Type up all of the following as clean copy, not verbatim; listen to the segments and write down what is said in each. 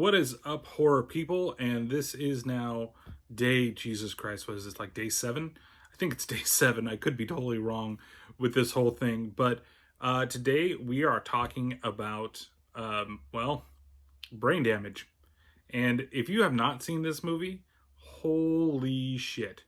What is up, horror people? And this is now Jesus Christ, what is this, like day 7? I think it's day 7. I could be totally wrong with this whole thing. But today we are talking about, brain damage. And if you have not seen this movie, holy shit.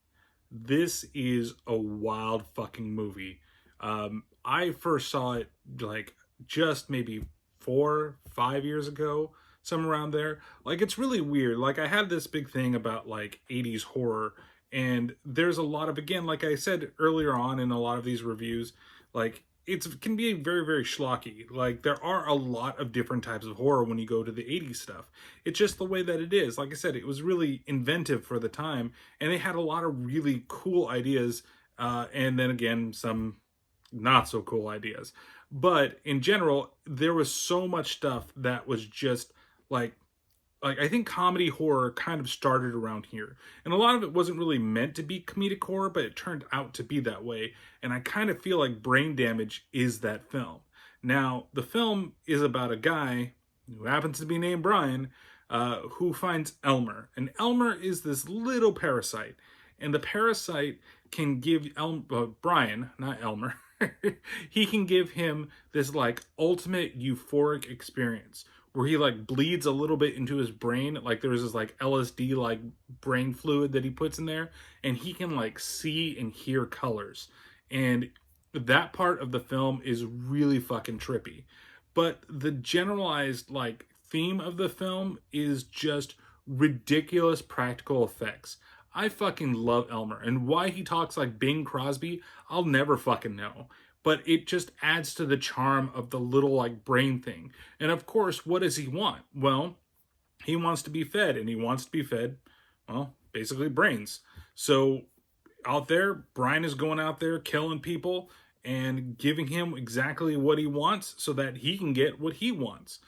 This is a wild fucking movie. I first saw it like just maybe 4, 5 years ago, somewhere around there. Like, it's really weird. Like, I had this big thing about like 80s horror, and there's a lot of, again, like I said earlier on in a lot of these reviews, like it can be very, very schlocky. Like, there are a lot of different types of horror when you go to the 80s stuff. It's just the way that it is. Like I said, it was really inventive for the time, and they had a lot of really cool ideas, and then again, some not so cool ideas. But in general, there was so much stuff that was just like I think comedy horror kind of started around here. And a lot of it wasn't really meant to be comedic horror, but it turned out to be that way. And I kind of feel like Brain Damage is that film. Now, the film is about a guy who happens to be named Brian, who finds Elmer. And Elmer is this little parasite. And the parasite can give Brian, not Elmer, he can give him this like ultimate euphoric experience where he like bleeds a little bit into his brain. Like, there's this like LSD like brain fluid that he puts in there, and he can like see and hear colors. And that part of the film is really fucking trippy. But the generalized like theme of the film is just ridiculous practical effects. I fucking love Elmer, and why he talks like Bing Crosby, I'll never fucking know. But it just adds to the charm of the little like brain thing. And of course, what does he want? Well, he wants to be fed, and he wants to be fed, well, basically brains. So out there, Brian is going out there killing people and giving him exactly what he wants so that he can get what he wants.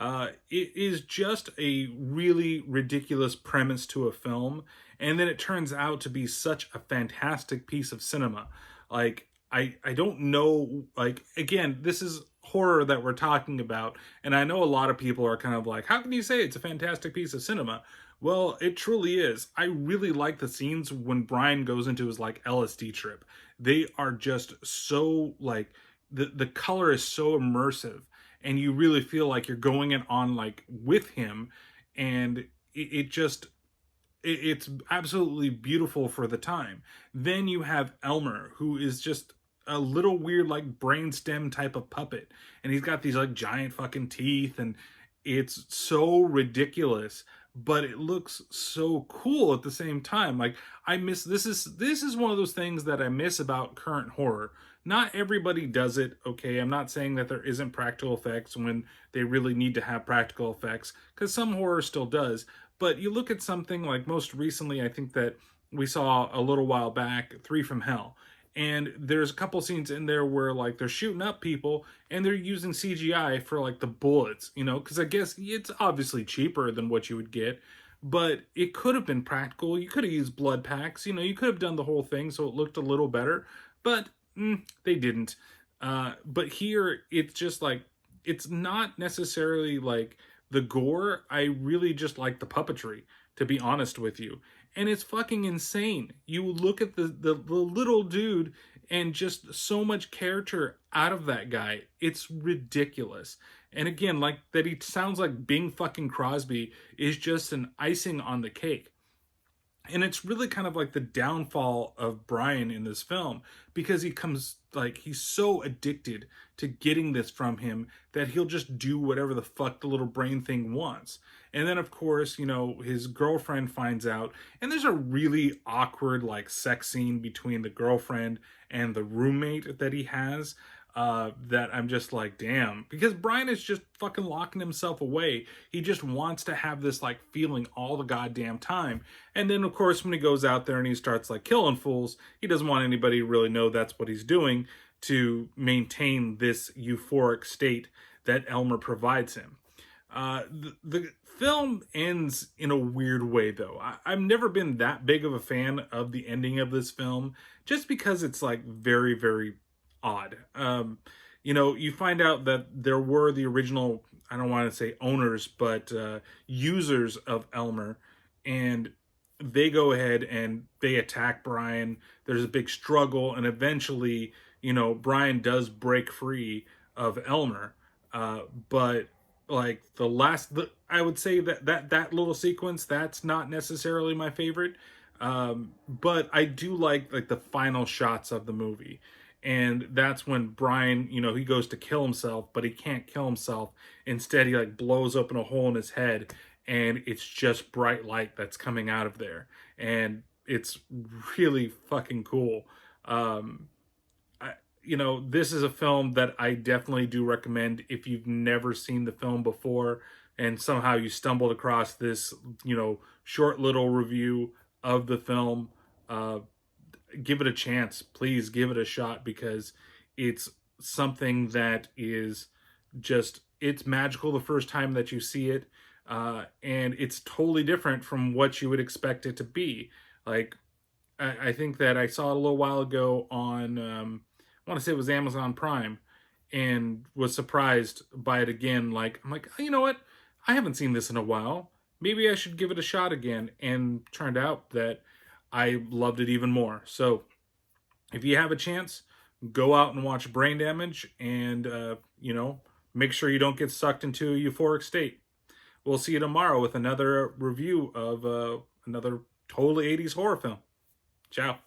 It is just a really ridiculous premise to a film, and then it turns out to be such a fantastic piece of cinema. Like, I don't know, like, again, this is horror that we're talking about, and I know a lot of people are kind of like, how can you say it's a fantastic piece of cinema? Well, it truly is. I really like the scenes when Brian goes into his like LSD trip. They are just so like, the color is so immersive, and you really feel like you're going in on like with him, and it's absolutely beautiful for the time. Then you have Elmer, who is just a little weird like brainstem type of puppet, and he's got these like giant fucking teeth, and it's so ridiculous, but it looks so cool at the same time. Like, I miss this is one of those things that I miss about current horror. Not everybody does it, okay? I'm not saying that there isn't practical effects when they really need to have practical effects, because some horror still does. But you look at something like, most recently, I think that we saw a little while back, 3 from Hell. And there's a couple scenes in there where like they're shooting up people and they're using CGI for like the bullets, because I guess it's obviously cheaper than what you would get, but it could have been practical. You could have used blood packs, you could have done the whole thing so it looked a little better, but they didn't. But here it's just like, it's not necessarily like the gore. I really just like the puppetry, to be honest with you. And it's fucking insane. You look at the little dude, and just so much character out of that guy. It's ridiculous. And again, like, that he sounds like Bing fucking Crosby is just an icing on the cake. And it's really kind of like the downfall of Brian in this film, because he's so addicted to getting this from him that he'll just do whatever the fuck the little brain thing wants. And then, of course, his girlfriend finds out, and there's a really awkward like sex scene between the girlfriend and the roommate that he has. That I'm just like, damn, because Brian is just fucking locking himself away. He just wants to have this like feeling all the goddamn time. And then, of course, when he goes out there and he starts like killing fools, he doesn't want anybody to really know that's what he's doing to maintain this euphoric state that Elmer provides him. The film ends in a weird way, though. I've never been that big of a fan of the ending of this film, just because it's like very, very odd. You find out that there were the original I don't want to say owners, but users of Elmer, and they go ahead and they attack Brian. There's a big struggle, and eventually, Brian does break free of Elmer. But like I would say that little sequence, that's not necessarily my favorite. But I do like the final shots of the movie, and that's when Brian, he goes to kill himself, but he can't kill himself. Instead, he like blows open a hole in his head, and it's just bright light that's coming out of there, and it's really fucking cool. Um, this is a film that I definitely do recommend if you've never seen the film before, and somehow you stumbled across this, short little review of the film. Give it a chance. Please give it a shot, because it's something that is it's magical the first time that you see it. And it's totally different from what you would expect it to be. Like, I think that I saw it a little while ago on, I want to say it was Amazon Prime, and was surprised by it again. Like, I'm like, oh, you know what? I haven't seen this in a while. Maybe I should give it a shot again. And turned out that I loved it even more. So if you have a chance, go out and watch Brain Damage, and, make sure you don't get sucked into a euphoric state. We'll see you tomorrow with another review of another totally 80s horror film. Ciao.